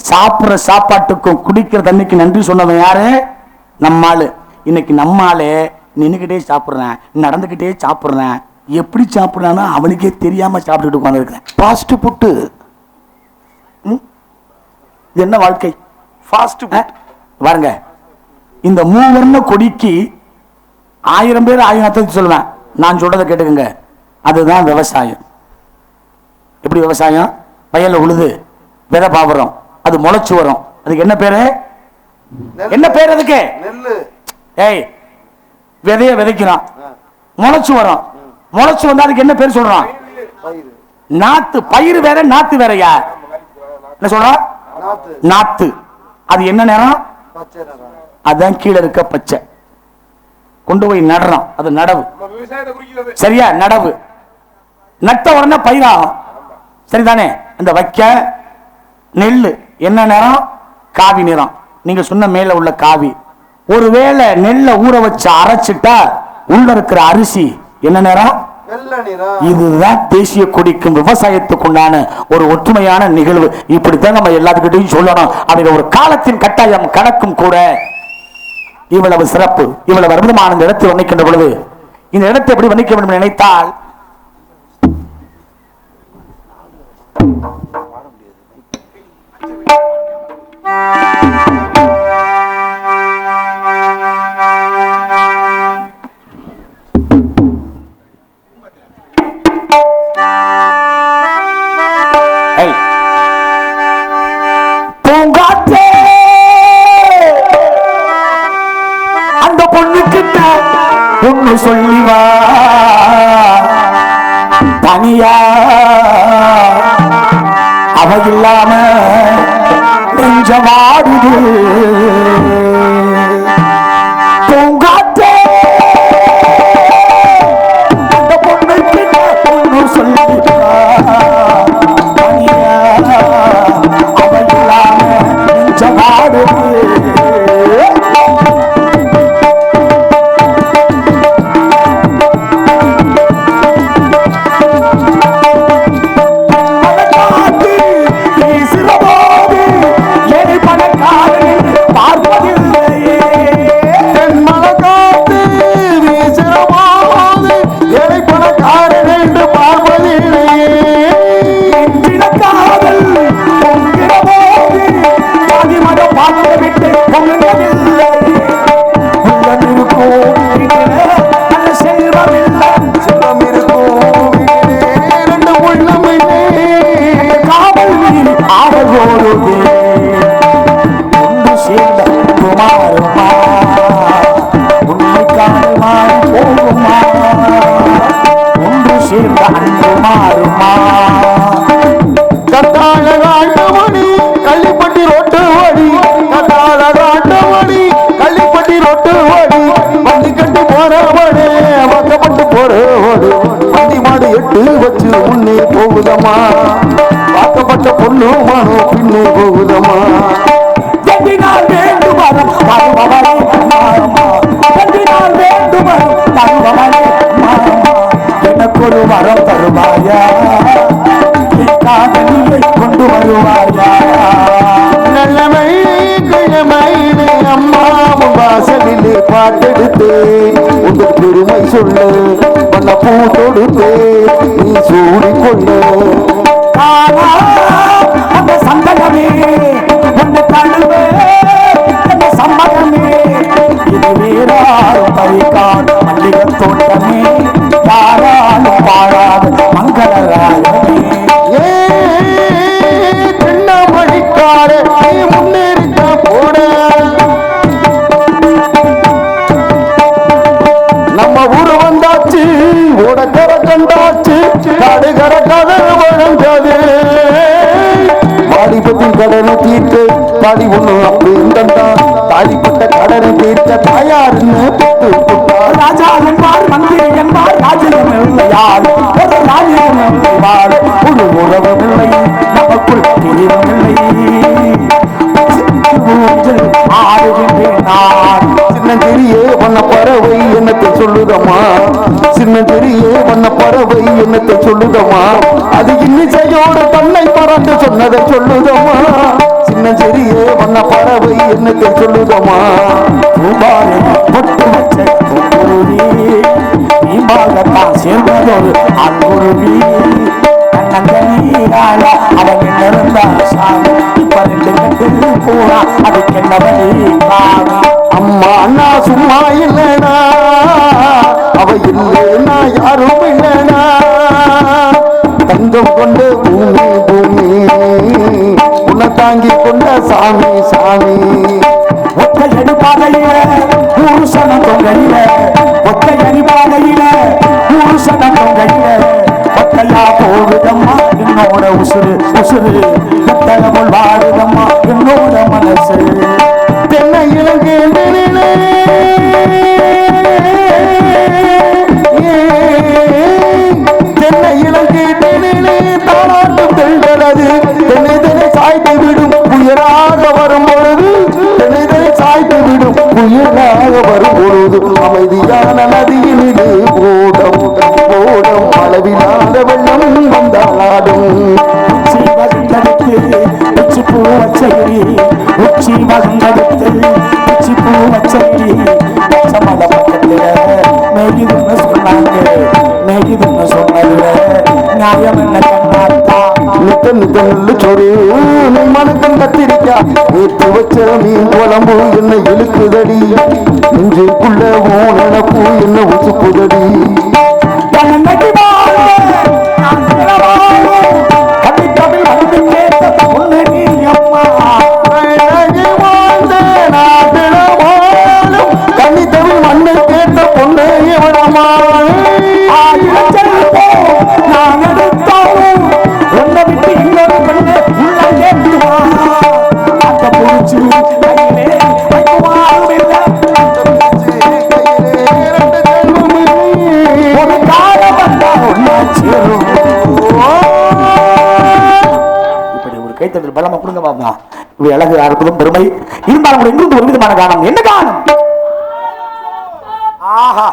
சாப்பிடுற சாப்பாட்டுக்கும் குடிக்கிற தண்ணிக்கு நன்றி சொன்னவன் யாரு? நம்மாளு. இன்னைக்கு நம்மாலே நின்னுக்கிட்டே சாப்பிடுறேன், நடந்துகிட்டே சாப்பிடுறேன், எப்படி சாப்பிடுறான்னா அவனுக்கே தெரியாம சாப்பிட்டுட்டு உட்கார்ந்து இருக்கிறேன். Fast food. இது என்ன வாழ்க்கை? ஃபாஸ்ட் ஃபுட் பாருங்க. இந்த மூவர்ண கொடிக்கு 1000 பேர் 1000 அர்த்தத்தை சொல்லுவேன். நான் சொல்றதை கேட்டுக்கங்க. அதுதான் விவசாயம். எப்படி விவசாயம்? வயல்ல உழுது விதை பாவுறோம், அது முளைச்சு வரும். அதுக்கு என்ன பேரு? என்ன பேர் அதுக்கு? ஏய், விதைய விதைக்கிறான், முளைச்சு வரும். முளைச்சு வந்தா அதுக்கு என்ன பேர் சொல்றான்? நாத்து. பயிர் வேற, நாத்து வேறயா? என்ன சொல்றான்? நாத்து. அது என்ன நேரம்? அதான் கீழே இருக்க பச்சை. கொண்டு போய் நடுறோம், அது நடவு. சரியா? நடவு. நட்ட உடனே பயிராகும். சரிதானே? அந்த வைக்க நெல்லு என்ன நிறம்? காவி நிறம். நீங்க சொன்ன மேல உள்ள காவி. ஒருவேளை நெல்லை ஊற வச்சு அரைச்சிட்டா உள்ள இருக்கிற அரிசி என்ன நிறம்? இதுதான் தேசிய கொடிக்கும் விவசாயத்துக்குண்டான ஒரு ஒற்றுமையான நிகழ்வு. இப்படித்தான் நம்ம எல்லாத்துக்கிட்டையும் சொல்லணும். அப்படிங்கிற ஒரு காலத்தின் கட்டாயம் கணக்கும் கூட. இவ்வளவு சிறப்பு, இவ்வளவு அற்புதமான இந்த இடத்தை வர்ணிக்கின்ற பொழுது, இந்த இடத்தை எப்படி வர்ணிக்க வேண்டும் நினைத்தால், ஒன்னு சொல்லிவா தனியா அவ இல்லாம நெஞ்சமாடுது. பூங்காற்றே அந்த பொண்ணுக்கு ஒன்னு சொல்லிவா தனியா அவ இல்லாம நெஞ்சமாடுது. வச்சு உன்னே போகுதமா, பார்க்கப்பட்ட பொண்ணு மானோ பின்னே போகுதமா. எனக்கு ஒரு வரம் தருவாயா, கொண்டு வருவாயா. நல்லமை கிழமையிலே அம்மாவும் வாசலிலே பாட்டெடுத்து உங்க பெருமை சொல்ல பண்ண பூ தொடுத்து நீ சூடிக்கொள்ள அந்த சந்தனமே உன்னை தழுவே சம்மதமே. இது வேறாரும் பறிக்காத மல்லிகை தோட்டமே, யாராலும் வாழாத மங்களராகவே. தென்னமணிக்கார நீ முன்னேறிக்க போட, நம்ம ஊரு வந்தாச்சு, ஓடக்கர கண்டாச்சு, காடுகர கதறு வழங்காது. வாலிபத்தின் கடனை தீர்த்து தாடி ஒண்ணு அப்படி இருந்தா, தாடிப்பட்ட கடனை தீர்த்த தாயாருன்னு ராஜா என்பார், மந்திரி என்பார், ராஜ்யம் இல்லையால் ஒரு ராஜ்யம் இல்லையால் ஒரு உறவும் இல்லை, நமக்குள் பிரிவும் இல்லை. நான் சின்னஞ்சிறியே வண்ண பறவை என்னத்தை சொல்லுதம்மா சின்னஞ்சிறியே வண்ண பறவை என்னத்தை சொல்லுதம்மா அது இன்னிசையோடு தன்னை பறந்து சொன்னதை சொல்லுதம்மா சின்னஞ்சிறியே வண்ண பறவை என்னத்தை சொல்லுதம்மா பூபாலை பொட்டு வச்ச பூங்குருவி தீபாகத்தான் சேர்ந்ததொரு அன்புருவி தன்னந்தனியால அவன் இருந்தா சாமி இப்ப 2 கட்டு போனா அதுக்கு என்ன வழி காணா அம்மா அண்ணா சும்மா இல்லைனா அவ இல்லைனா யாரும் இல்லைனா தங்கம் கொண்ட பூமி பூமி உன்னை தாங்கி கொண்ட சாமி சாமி ஒத்தையடி பாதையில புருஷன தொங்கையில ஒத்தையடி பாதையில புருஷன தொங்கையில ஒத்தையா போகுதம்மா என்னோட உசுறு உசுறு ஒத்தைய போல் வாழுதம்மா என்னோட மனசு தென்னை இலங்கையிலே தென்னை இலங்கையிலே தாளாட்டும் தெள்கிறது தென்னை தென்னை சாய்த்து விடும் புயலாக வரும் பொழுது தென்னை தென்னை சாய்த்து விடும் புயலாக வரும் பொழுது அமைதியான நதியினிலே ஓடம் ஓடம் அளவிலாத வெள்ளம் வந்தாடும் உச்சி வகுந்தடுத்து உச்சி பூ வச்சகிரி உச்சி வகுந்தடுத்து உச்சி பூ வச்சகிரி சமல பக்கத்துல மேகிதுன்னு சொன்னாங்க மேகிதுன்னு சொன்னதுல நியாயம் என்ன கண்ணாத்தா நித்தன்னு சொரு நீ மனத்தன் கத்திரிக்கா ஏற்று வச்ச மீன் குழம்பு என்ன இழுக்குதடி நெஞ்சுக்குள்ள ஓ நினப்பு என்ன உசுப்புதடி கண்ணகி வாழ நான் பிறவாழ கண்ணித்தமிழ் வந்து கேட்ட பொண்ணு நீ அம்மா கண்ணி தமிழ் மண்ணை கேட்ட பொண்ணு இவனமா நான் எடுத்தாலும் உன்னை விட்டு இன்னொரு பெண்ணு உள்ள ஏற்றுவா அந்த புடிச்சு கையிலே வைக்குவாரும் இல்லை ஒரு காலம் வந்தா ஒன்னா சேரும் இப்படி ஒரு கைத்தட்டல் பலமா கொடுங்க பாப்பா இவை அழகு அற்புதம் பெருமை இருந்தாலும் கூட எங்கிருந்து ஒரு விதமான காரணம் என்ன காரணம் ஆஹா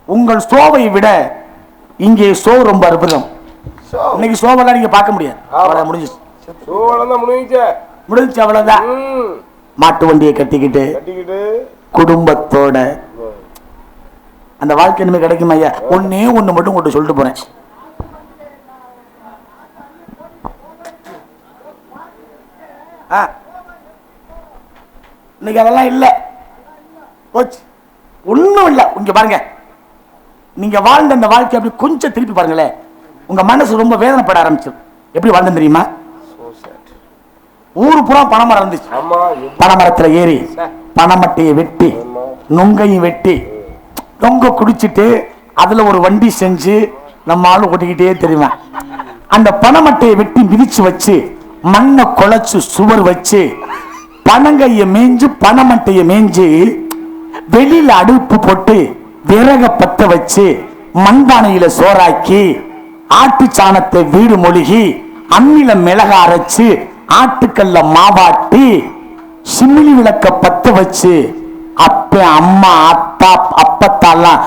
உங்கள் ஷோவை விட இங்கே ஷோ ரொம்ப அற்புதம் இன்னைக்கு ஷோவெல்லாம் நீங்க பார்க்க முடியாது அவ்வளவு முடிஞ்சிச்சு முடிஞ்சிச்சு அவ்வளவுதான் மாட்டு வண்டியை கட்டிக்கிட்டு குடும்பத்தோட அந்த வாழ்க்கை இனிமே கிடைக்கும் ஐயா ஒன்னே ஒண்ணு மட்டும் கொண்டு சொல்லிட்டு போறேன் இன்னைக்கு அதெல்லாம் இல்ல போச்சு ஒண்ணும் இல்ல இங்க பாருங்க நீங்க வாழ்ந்த அந்த வாழ்க்கை அப்படி கொஞ்சம் திருப்பி பாருங்களேன் உங்க மனசு ரொம்ப வேதனைப்பட ஆரம்பிச்சு எப்படி வாழ்ந்து தெரியுமா ஊரு புறா பனைமரம் இருந்துச்சு பனைமரத்துல ஏறி பனைமட்டையை வெட்டி நுங்கையும் வெட்டி நொங்க குடிச்சிட்டு அதுல ஒரு வண்டி செஞ்சு நம்ம ஆளு ஓட்டிக்கிட்டே தெரியுமா அந்த பனைமட்டையை வெட்டி மிதிச்சு வச்சு மண்ணை குழைச்சு சுவர் வச்சு பனங்கைய மேய்ஞ்சு பனைமட்டைய மேய்ஞ்சு வெளியில அடுப்பு போட்டு விறக பத்த வச்சு மண்பானையில சோறாக்கி ஆட்டு சாணத்தை வீடு மொழிகி அம்மில மிளகா அரைச்சு ஆட்டுக்கல்ல மாவாட்டி சிமிலி விளக்க பத்த வச்சு அப்ப அம்மா அப்பா அப்பத்தாலாம்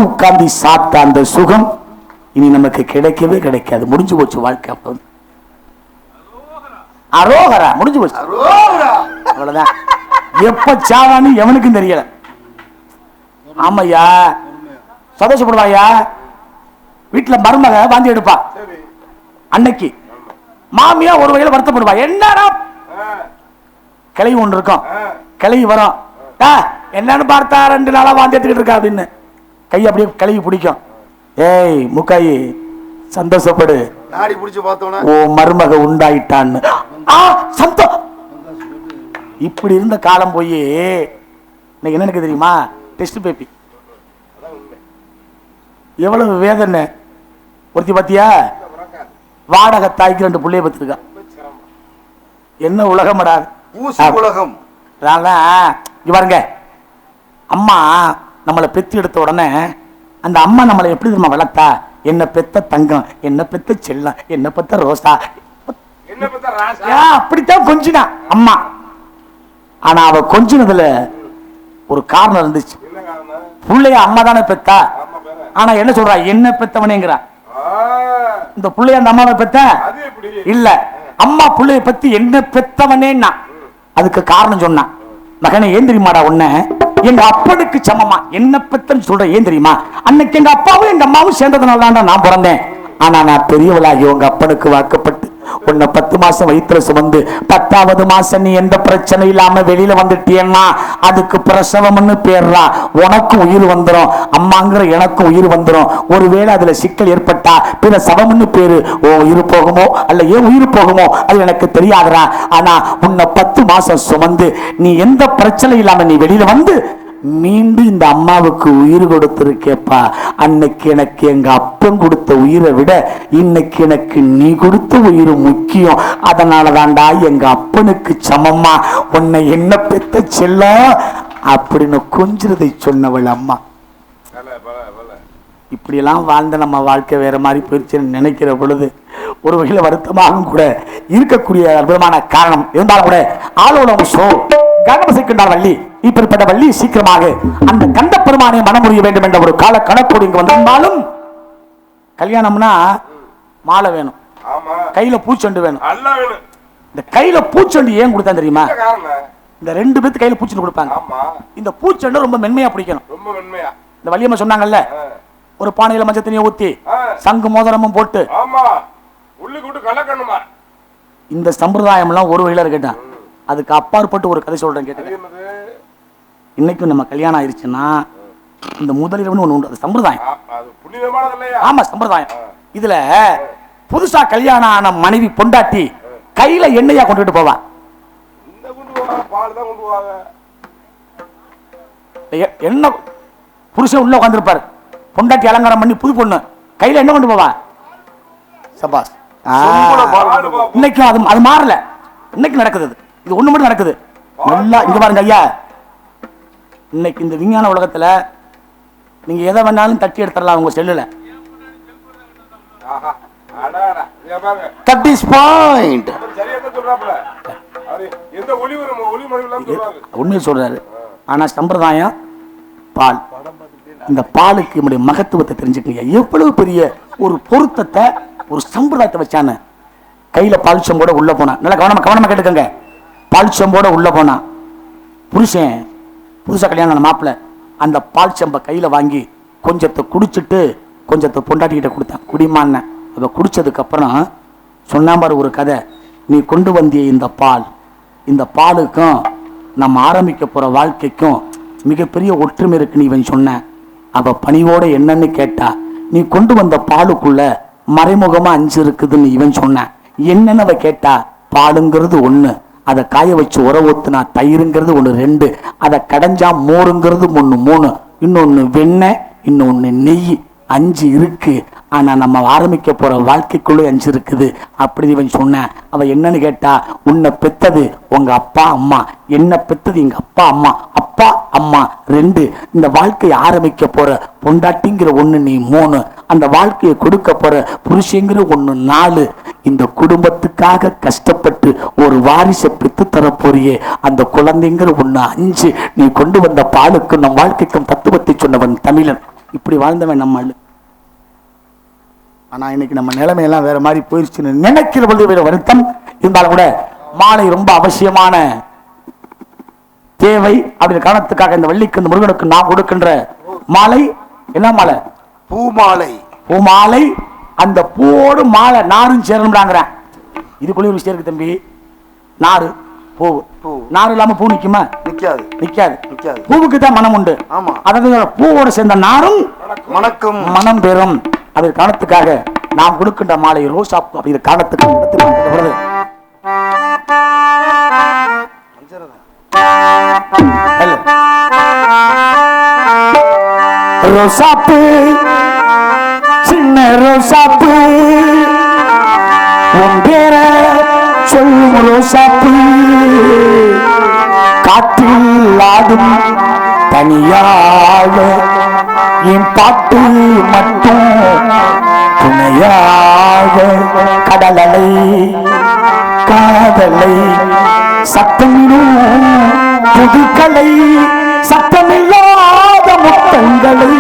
உட்கார்ந்து சாப்பிட்ட அந்த சுகம் இனி நமக்கு கிடைக்கவே கிடைக்காது. முடிஞ்சு போச்சு வாழ்க்கை. அப்ப அரோகரா முடிஞ்சு போச்சு. அவ்வளவுதான். எப்ப சாவான்னு எவனுக்கும் தெரியல. ஆமையா சந்தோஷப்படுவாயா. வீட்டுல மருமக வாந்தி எடுப்பா. அன்னைக்கு மாமியா ஒரு வகையில வருத்தப்படுவா. என்னடா கிளவி ஒன்று இருக்கும். கிளவி வரும். என்னன்னு பார்த்தா 2 நாளா வாந்தி எடுத்துக்கிட்டு இருக்கா அப்படின்னு கை அப்படியே கிளவி பிடிக்கும். ஏய் முக்காயி சந்தோஷப்படு, ஓ மருமக உண்டாயிட்டான்னு. இப்படி இருந்த காலம் போய் இன்னைக்கு என்ன எனக்கு தெரியுமா, டெஸ்ட் பேபி எவ்வளவு வேதனை. ஒருத்தி பாத்தியா, வாடகை தாய்க்கு 2 பிள்ளைய பத்திருக்கா. என்ன உலகமடா உலகம். பாருங்க, அம்மா நம்மளை பெத்து எடுத்த உடனே அந்த அம்மா நம்மளை எப்படி நம்ம வளர்த்தா, என்ன பெத்த தங்கம், என்ன பெத்த செல்லம், என்ன பெத்த ரோசா, அப்படித்தான் கொஞ்சினா அம்மா. ஆனா அவ கொஞ்சினதுல ஒரு காரணம் இருந்துச்சு. புள்ளைய அம்மா தானே பெத்தா, ஆனா என்ன சொல்றா, என்ன பெத்தவனேங்கிறா. இந்த புள்ளைய அந்த அம்மாவை பெத்த இல்ல, அம்மா புள்ளைய பத்தி என்ன பெத்தவனேன்னா அதுக்கு காரணம் சொன்னா, மகனே ஏன் தெரியுமாடா, உன்ன எங்க அப்பனுக்கு சமமா என்ன பெத்தன்னு சொல்ற, ஏன் தெரியுமா, அன்னைக்கு எங்க அப்பாவும் எங்க அம்மாவும் சேர்ந்ததுனால தான் நான் பிறந்தேன். ஆனா நான் பெரியவளாகி உங்க அப்பனுக்கு வாக்கப்பட்டு உன்னை 10 மாசம் வயிற்றுல சுமந்து 10வது மாசம் நீ எந்த பிரச்சனை இல்லாம வெளியில வந்துட்டியன்னா அதுக்கு பிரசவம்னு பேர்றா. உனக்கும் உயிர் வந்துடும், அம்மாங்கிற எனக்கும் உயிர் வந்துடும். ஒருவேளை அதுல சிக்கல் ஏற்பட்டா பிற சவம்னு பேரு. ஓ உயிர் போகுமோ அல்ல ஏன் உயிர் போகுமோ அது எனக்கு தெரியாதுடா. ஆனா உன்னை 10 மாசம் சுமந்து நீ எந்த பிரச்சனை இல்லாம நீ வெளியில வந்து மீண்டும் இந்த அம்மாவுக்கு உயிர் கொடுத்திருக்கேப்பா. அன்னைக்கு எனக்கு எங்க அப்பன் கொடுத்த உயிரை விட இன்னைக்கு எனக்கு நீ கொடுத்த உயிர் முக்கியம். அதனால தாண்டா எங்க அப்பனுக்கு சமமா உன்னை என்ன பெத்த செல்லம் அப்படின்னு கொஞ்சிறதை சொன்னவள் அம்மா. இப்படியெல்லாம் வாழ்ந்த நம்ம வாழ்க்கை வேற மாதிரி போயிடுச்சுன்னு நினைக்கிற பொழுது ஒரு வகையில் வருத்தமாகவும் கூட இருக்கக்கூடிய அற்புதமான காரணம் இருந்தாலும் கூட ஆளோட சோ கனமசைக்கின்றார் வள்ளி. இப்படிப்பட்ட வள்ளி சீக்கிரமாக அந்த கந்த பெருமானை மனமுறிய வேண்டும் என்ற ஒரு கால கணக்கோடு இங்கு வந்திருந்தாலும் கல்யாணம்னா மாலை வேணும், கையில பூச்செண்டு வேணும். இந்த கையில பூச்செண்டு ஏன் கொடுத்தா தெரியுமா, இந்த 2 பேருக்கு கையில பூச்செண்டு கொடுப்பாங்க. இந்த பூச்செண்டு ரொம்ப மென்மையா பிடிக்கணும். இந்த வள்ளியம்மா சொன்னாங்கல்ல, ஒரு பானையில மஞ்சள் தண்ணியை ஊத்தி சங்கு மோதிரமும் போட்டு இந்த சம்பிரதாயம் எல்லாம் ஒரு வகையில கேட்டான். அதுக்கு அப்பாற்பட்டு ஒரு கதை சொல்றேன் கேட்டு. இன்னைக்கும் நம்ம கல்யாணம் ஆயிடுச்சுன்னா இந்த முதலிரவுன்னு ஒண்ணு உண்டு, அது சம்பிரதாயம். ஆமா சம்பிரதாயம். இதுல புதுசா கல்யாணம் ஆன மனைவி பொண்டாட்டி கையில எண்ணெயா கொண்டுட்டு போவா. என்ன புருஷன் உள்ள உட்காந்துருப்பாரு, பொண்டாட்டி அலங்காரம் பண்ணி புது பொண்ணு கையில என்ன கொண்டு போவா. சபாஸ். இன்னைக்கும் அது மாறல, இன்னைக்கு நடக்குது. இது ஒண்ணு மட்டும் நடக்குது. நல்லா இங்க பாருங்க ஐயா, இன்னைக்கு இந்த விஞ்ஞான உலகத்துல நீங்க எதை வேணாலும் தட்டி எடுத்துடலாம் உங்க செல்லுல. உண்மையை சொல்றாரு. ஆனா சம்பிரதாயம் பால், இந்த பாலுக்கு நம்முடைய மகத்துவத்தை தெரிஞ்சுக்கங்க. எவ்வளவு பெரிய ஒரு பொருத்தத்தை ஒரு சம்பிரதாயத்தை வச்சான. கையில பால் சம்போட உள்ள போனா, நல்லா கவனமா கேட்டுக்கங்க. பால் சம்போட உள்ள போனா புருஷன் புதுசா கல்யாணம் மாப்பிள்ள அந்த பால் சம்பை கையில வாங்கி கொஞ்சத்தை குடிச்சிட்டு கொஞ்சத்தை பொண்டாட்டிக்கிட்ட கொடுத்தான், குடிமான்னு. அதை குடிச்சதுக்கு அப்புறம் சொன்ன மாதிரி ஒரு கதை, நீ கொண்டு வந்திய இந்த பாலுக்கும் நம்ம ஆரம்பிக்க போற வாழ்க்கைக்கும் மிகப்பெரிய ஒற்றுமை இருக்குன்னு இவன் சொன்ன. அவ பணிவோட என்னன்னு கேட்டா, நீ கொண்டு வந்த பாலுக்குள்ள மறைமுகமா 5 இருக்குதுன்னு இவன் சொன்ன. என்னன்னு அவ கேட்டா, பாலுங்கிறது 1, அதை காய வச்சு உர ஊத்துனா தயிருங்கிறது 1, 2, அதை கடைஞ்சா மோருங்கிறது 1, 3, இன்னொன்னு வெண்ணெய், இன்னொன்னு நெய், 5 இருக்கு. ஆனா நம்ம ஆரம்பிக்க போற வாழ்க்கைக்குள்ளே 5 இருக்குது அப்படி இவன் சொன்ன. அவ என்னன்னு கேட்டா, உன்னை பெத்தது உங்க அப்பா அம்மா, என்ன பெத்தது எங்க அப்பா அம்மா, அப்பா அம்மா 2, இந்த வாழ்க்கையை ஆரம்பிக்க போற பொண்டாட்டிங்கிற 1 நீ 3, அந்த வாழ்க்கையை கொடுக்க போற புருஷங்கிற 1 4, இந்த குடும்பத்துக்காக கஷ்டப்பட்டு ஒரு வாரிசை பெத்து தர போறியே அந்த குழந்தைங்கிற 1 5, நீ கொண்டு வந்த பாலுக்கும் நம் வாழ்க்கைக்கும் தத்துவத்தை சொன்னவன் தமிழன். இப்படி வாழ்ந்தவன் நம்மளு. ஆனா இன்னைக்கு நம்ம நிலைமையெல்லாம் வேற மாதிரி போயிடுச்சுன்னு நினைக்கிற பொழுது வேற வருத்தம் இருந்தாலும் கூட மாலை ரொம்ப அவசியமான தேவை. அப்படி காரணத்துக்காக இந்த வள்ளிக்கு இந்த முருகனுக்கு நாம் கொடுக்கின்ற மாலை என்ன மாலை? பூமாலை. பூமாலை. அந்த பூவோடு மாலை நாரும் சேரணும்டாங்கிற. இதுக்குள்ளே ஒரு விஷயம் இருக்கு தம்பி. நாறு பூ, நாறு இல்லாம பூ நிக்குமா? நிக்காது. பூவுக்கு தான் மனம் உண்டு. அதாவது பூவோட சேர்ந்த நாரும் மனம் பெறும். அது காரணத்துக்காக நாம் கொடுக்கின்ற மாலை ரோசா பூ. அப்படிங்கிற காரணத்துக்கு ரோசாப்பு, சின்ன ரோசாப்பு, உன் பேர சொல்லும் ரோசாப்பு, காற்றில் ஆடும் தனியாக என் பாட்டு மட்டும் துணையாக, கடலலை காதலை சத்தமிடும் புதுக்கலை சத்தமில்லாத முத்தங்களை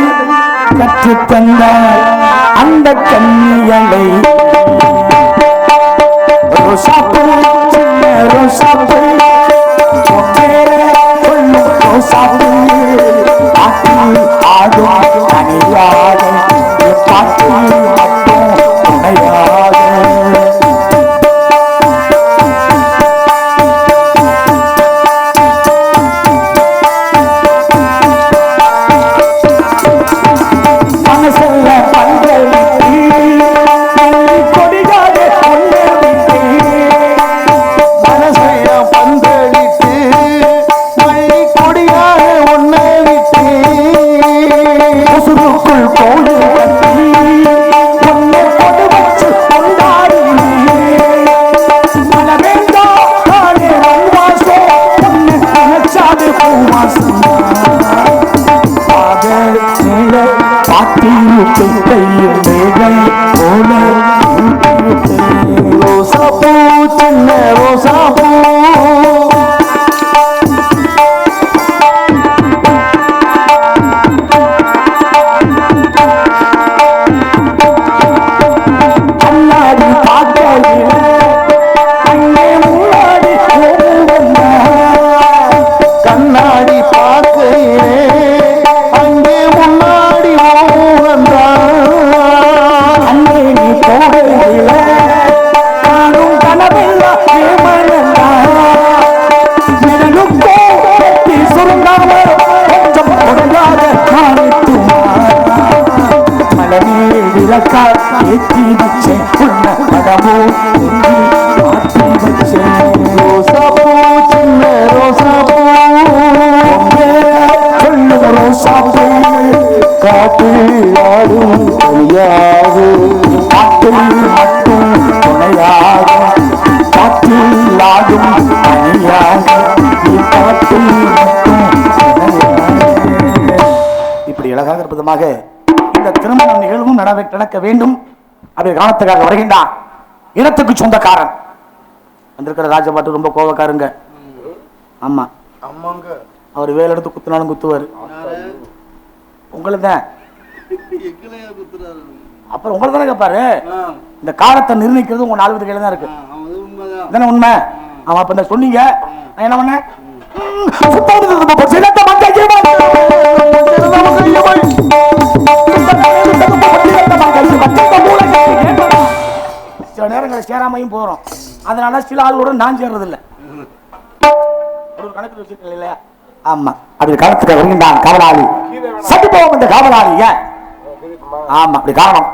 கற்றுத்தந்த அந்த கண்ணியலை ரோசாப்பூ சின்ன ரோசாப்பூ ரோசாப்பூ பாட்டில் ஆடும் அணியாக பாட்டில் மட்டும் துணையாக ரோசாப்பூ சின்ன ரோசாப்பூ கண்ணாடி பார்க்கையில அங்கே முன்னாடி கண்ணாடி பார்க்கையிலே அங்கே முன்னாடி அங்கே நீ போகையில நானும் கனவெல்லாம் ஏமானந்தா எனக்கோ வெட்டி சுருங்காம கொஞ்சம் உடலாக காணித்துமா மலமே விளக்கா ஏற்றி வச்சேன் உன்ன படமோ மாற்றி வச்சேன் ரோசாப்பூ சின்ன ரோசாப்பூ சொல்லு ரோசாப்பூ காட்டில் ஆடும் தனியாக காட்டில் மட்டும் துணையாக காட்டில் ஆடும் தனியாக காட்டில் மட்டும் இப்படி அழகாக இருப்பதுமாக இந்த திருமண நிகழ்வும் நடக்க வேண்டும் அப்படி காலத்துக்காக வருகின்றான் இனத்துக்கு சொந்தக்காரன் வந்திருக்கிற ராஜபாட்டு ரொம்ப கோபக்காரங்க ஆமா அவர் வேலை எடுத்து குத்துனாலும் குத்துவாரு உங்களுக்கு தான் அப்புறம் உங்களை தானே கேட்பாரு இந்த காலத்தை நிர்ணயிக்கிறது உங்க 4 பேர் கையில தான் இருக்கு தானே உண்மை அவன் அப்ப இந்த சொன்னீங்க நான் என்ன பண்ணேன் சில நேரங்களை சேராமையும் போறோம் அதனால சில ஆளோட நான் சேர்றது இல்லை ஒரு கணக்கு வச்சிருக்கேன் இல்லையா ஆமா அப்படி காலத்துக்கு வருகின்றான் காவலாளி சட்டு போவோம் இந்த காவலாளி ஏன் ஆமா அப்படி காரணம்